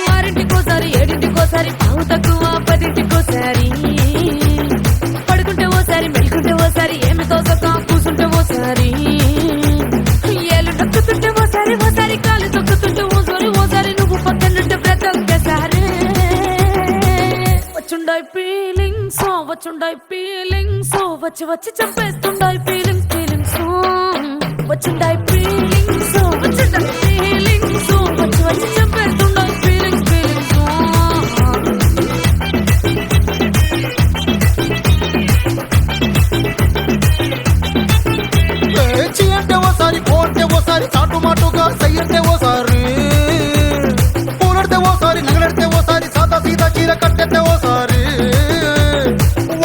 ఆరింటికోసారి ఏడింటికోసారి పావు తక్కువ పదింటికోసారి పడుకుంటే ఓసారి మెలుకుంటే ఓసారి ఏమి తోసక కూసుంటే ఓసారి ఏళ్ళు తొక్కుతుంటే ఓసారి ఓసారి కాలు తొక్కుతుంటే ఓసారి నువ్వు పక్కనుంటే ప్రతి ఒక్కసారి వచ్చుండాయి ఫీలింగ్స్ వచ్చి వచ్చి చంపేస్తుండాయి ఫీలింగ్స్ వచ్చుండాయి ఫీలింగ్స్ వచ్చి వచ్చి చంపేస్తుండాయి ఫీలింగ్స్ అంటే ఓసారి కోడితే ఓసారి చాటుమాటుగా సయ్యంటే ఓసారి పూలడితే ఓసారి నగలడితే ఓసారి సాదా సీదా చీర కట్టెత్తే ఓసారి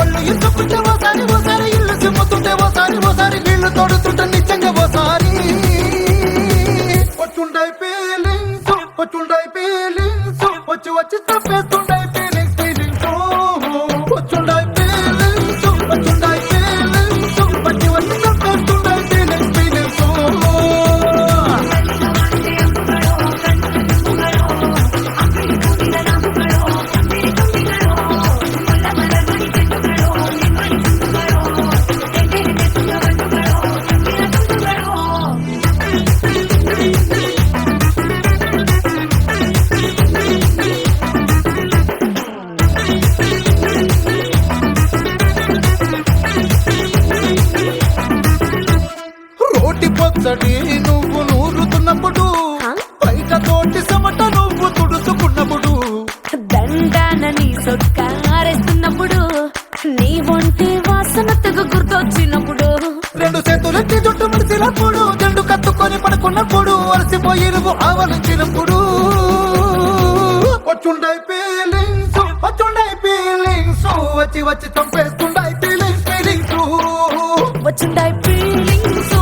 ఒళ్ళు ఇసుకుంటే ఓసారి ఇల్లు చిమ్ముతుంటే ఓసారి నీళ్లు తోడుతుంటే నిజంగా ఓసారి వచ్చుండాయి ఫీలింగ్స్ వచ్చి వచ్చి తప్పేస్తుండాయి ఫీలింగ్స్ వచ్చుండాయి ఫీలింగ్స్ వచ్చి వచ్చి తప్పేస్తుండాయి ఫీలింగ్స్ రోటి పొచ్చడి నువ్వు నూరుతున్నప్పుడు బయట తోటి సమట నువ్వు తుడుచుకున్నప్పుడు దండాన నీ సొక్కారేస్తున్నప్పుడు నీ ఒంటి వాసన తెగ గుర్తొచ్చినప్పుడు రెండు చేతులెత్తి జుట్టు ముడిసినప్పుడు జండు కత్తుకొని పడుకున్నప్పుడు అలసిపోయి నువ్వు ఆవలించినప్పుడు వచ్చుండాయి ఫీలింగ్స్ వచ్చి వచ్చి చంపేస్తుండాయి ఫీలింగ్స్ వచ్చుండాయి ఫీలింగ్స్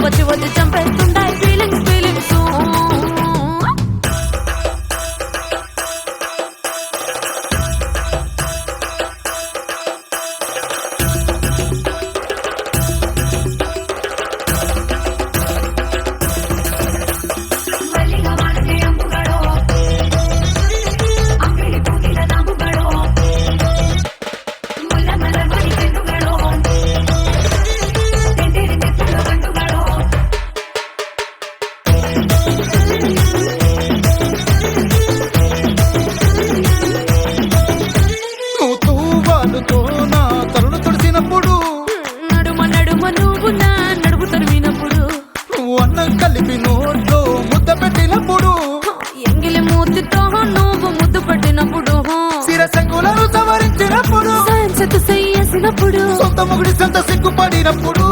వచ్చి వచ్చి చంపేస్తుండాయి ఫీలింగ్స్ నువ్వు తూవాలుతో నా తరుణ తుడిసినప్పుడు నడుమ నువ్వు నా నడుపు తరిమినప్పుడు నువ్వు అన్నం కలిపి నోట్లో ముద్ద పెట్టినప్పుడు ఎంగిలి మూతితో నువ్వు ముద్దు పట్టినప్పుడు శిరసంగులను సవరించినప్పుడు సాయంత్రత చేసినప్పుడు సొంత ముగుడి సొంత సిగ్గుపడినప్పుడు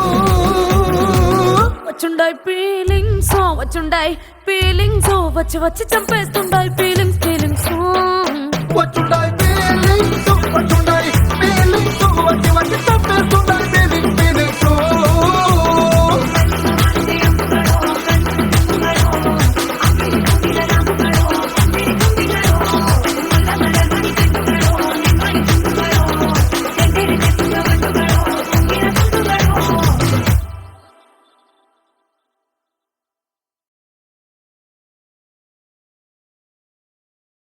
వచ్చుండాయి ఫీలింగ్స్ వచ్చి వచ్చి చంపేస్తుండాయి ఫీలింగ్స్ వచ్చుండాయి